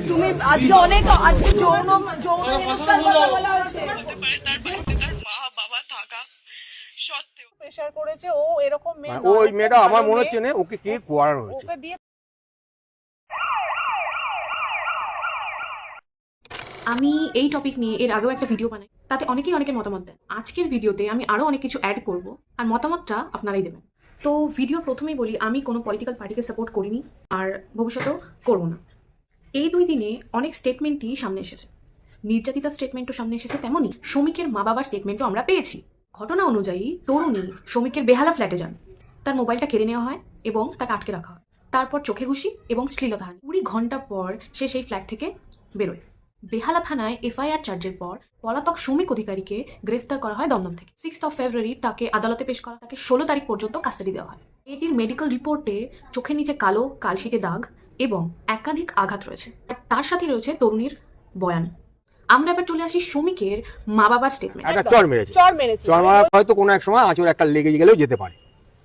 তুমি আজকে অনেক আজকে যৌন যৌন হেনস্থার কথা বলা হয়েছে। তার বাড়িতে তার মা বাবা থাকা সত্ত্বেও প্রেশার করেছে ও এরকম মেয়ে মানে ওই মেয়েটা আমার মনে হচ্ছে না ওকে কে কোয়ার হয়েছে। ওকে দিয়ে আমি এই টপিক নিয়ে এর আগেও একটা ভিডিও বানাই, তাতে অনেকেই অনেকের মতামত দেন। আজকের ভিডিওতে আমি আরও অনেক কিছু অ্যাড করব, আর মতামতটা আপনারাই দেবেন। তো ভিডিও প্রথমেই বলি, আমি কোনো পলিটিক্যাল পার্টিকে সাপোর্ট করিনি আর ভবিষ্যতেও করব না। এই 2 দিনে অনেক স্টেটমেন্টই সামনে এসেছে, নির্যাতিতার স্টেটমেন্টও সামনে এসেছে, তেমনই শ্রমিকের মা বাবার স্টেটমেন্টও আমরা পেয়েছি। ঘটনা অনুযায়ী তরুণী শ্রমিকের বেহালা ফ্ল্যাটে যান, তার মোবাইলটা কেড়ে নেওয়া হয় এবং তাকে আটকে রাখা হয়। তারপর চোখে ঘুষি এবং শ্লীলতাহানি। 20 ঘন্টা পর সে সেই ফ্ল্যাট থেকে বেরোয়। বেহালা থানায় এফআইআর চার্জের পর পলাতক শ্রমিক অধিকারীকে গ্রেফতার করা হয় দমদম থেকে। 6 ফেব্রুয়ারি তাকে আদালতে পেশ করা, তাকে 16 তারিখ পর্যন্ত কাস্টাডি দেওয়া হয়। এটির মেডিকেল রিপোর্টে চোখের নিচে কালো কালশিটে দাগ এবং একাধিক আঘাত রয়েছে। তার সাথে রয়েছে তরুণীর বয়ান। আমরা এবার চলে আসি শ্রমিকের মা বাবার স্টেটমেন্ট। একটা চর মেরেছে, চর মারা হয়তো কোনো এক সময় আঁচড় একটা লেগে গেলেও যেতে পারে।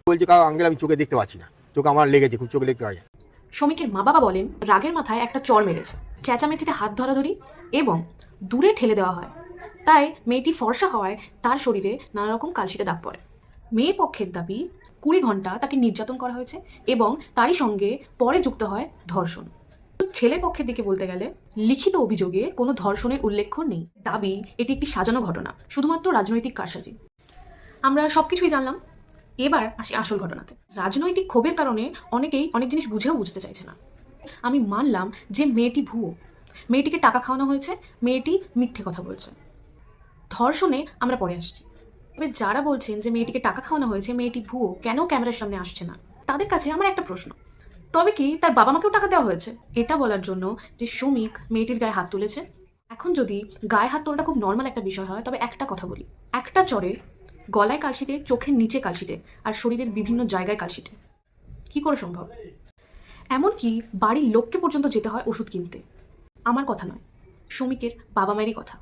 বলছে কারণ আঙ্কেল আমি চোখে দেখতে পাচ্ছি না, চোখে আমার লেগেছে, খুব চোখে দেখতে পাই। শ্রমিকের মা বাবা বলেন রাগের মাথায় একটা চর মেরেছে, চেঁচামেচিতে হাত ধরাধরি এবং দূরে ঠেলে দেওয়া হয়। তাই মেয়েটি ফর্সা হওয়ায় তার শরীরে নানা রকম কালশিটে দাগ পড়ে। মেয়ে পক্ষের দাবি 20 ঘন্টা তাকে নির্যাতন করা হয়েছে এবং তারই সঙ্গে পরে যুক্ত হয় ধর্ষণ। ছেলে পক্ষের দিকে বলতে গেলে লিখিত অভিযোগে কোনো ধর্ষণের উল্লেখ নেই। দাবি এটি একটি সাজানো ঘটনা, শুধুমাত্র রাজনৈতিক কারসাজি। আমরা সবকিছুই জানলাম, এবার আসি আসল ঘটনাতে। রাজনৈতিক ক্ষোভের কারণে অনেকেই অনেক জিনিস বুঝেও বুঝতে চাইছে না। আমি মানলাম যে মেয়েটি ভুয়ো, মেয়েটিকে টাকা খাওয়ানো হয়েছে, মেয়েটি মিথ্যে কথা বলছে। ধর্ষণে আমরা পরে আসছি। তবে যারা বলছেন যে মেয়েটিকে টাকা খাওয়ানো হয়েছে, মেয়েটি ভুয়ো, কেন ক্যামেরার সামনে আসছে না, তাদের কাছে আমার একটা প্রশ্ন। তবে কি তার বাবা মাকেও টাকা দেওয়া হয়েছে এটা বলার জন্য যে শ্রমিক মেয়েটির গায়ে হাত তুলেছে? এখন যদি গায়ে হাত তোলাটা খুব নর্মাল একটা বিষয় হয়, তবে একটা কথা বলি, একটা চরে গলায় কালশিটে, চোখের নিচে কালশিটে আর শরীরের বিভিন্ন জায়গায় কালশিটে কি করে সম্ভব? এমনকি বাড়ির লোককে পর্যন্ত যেতে হয় ওষুধ কিনতে। আমার কথা নয়, শ্রমিকের বাবা মায়েরই কথা।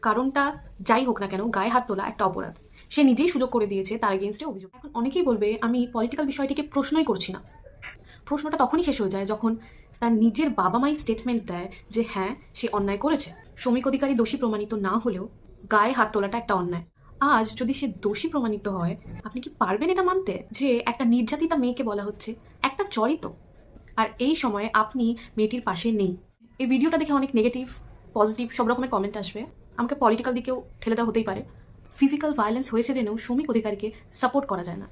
কারণটা যাই হোক না কেন, গায়ে হাত তোলা একটা অপরাধ। সে নিজেই সুযোগ করে দিয়েছে, তার এগেনস্টে অভিযোগ। এখন অনেকেই বলবে আমি পলিটিক্যাল বিষয়টিকে প্রশ্নই করছি না। প্রশ্নটা তখনই শেষ হয়ে যায় যখন তার নিজের বাবা মাই স্টেটমেন্ট দেয় যে হ্যাঁ সে অন্যায় করেছে। শ্রমিক অধিকারী দোষী প্রমাণিত না হলেও গায়ে হাত তোলাটা একটা অন্যায়। আজ যদি সে দোষী প্রমাণিত হয়, আপনি কি পারবেন এটা মানতে যে একটা নির্যাতিতা মেয়েকে বলা হচ্ছে একটা চরিত? আর এই সময়ে আপনি মেয়েটির পাশে নেই। এই ভিডিওটা দেখে অনেক নেগেটিভ পজিটিভ সব রকমের কমেন্ট আসবে, আমাকে পলিটিক্যাল দিকেও ঠেলে দেওয়া হতেই পারে। ফিজিক্যাল ভায়োলেন্স হয়েছে জেনেও শ্রমিক অধিকারীকে সাপোর্ট করা যায় না।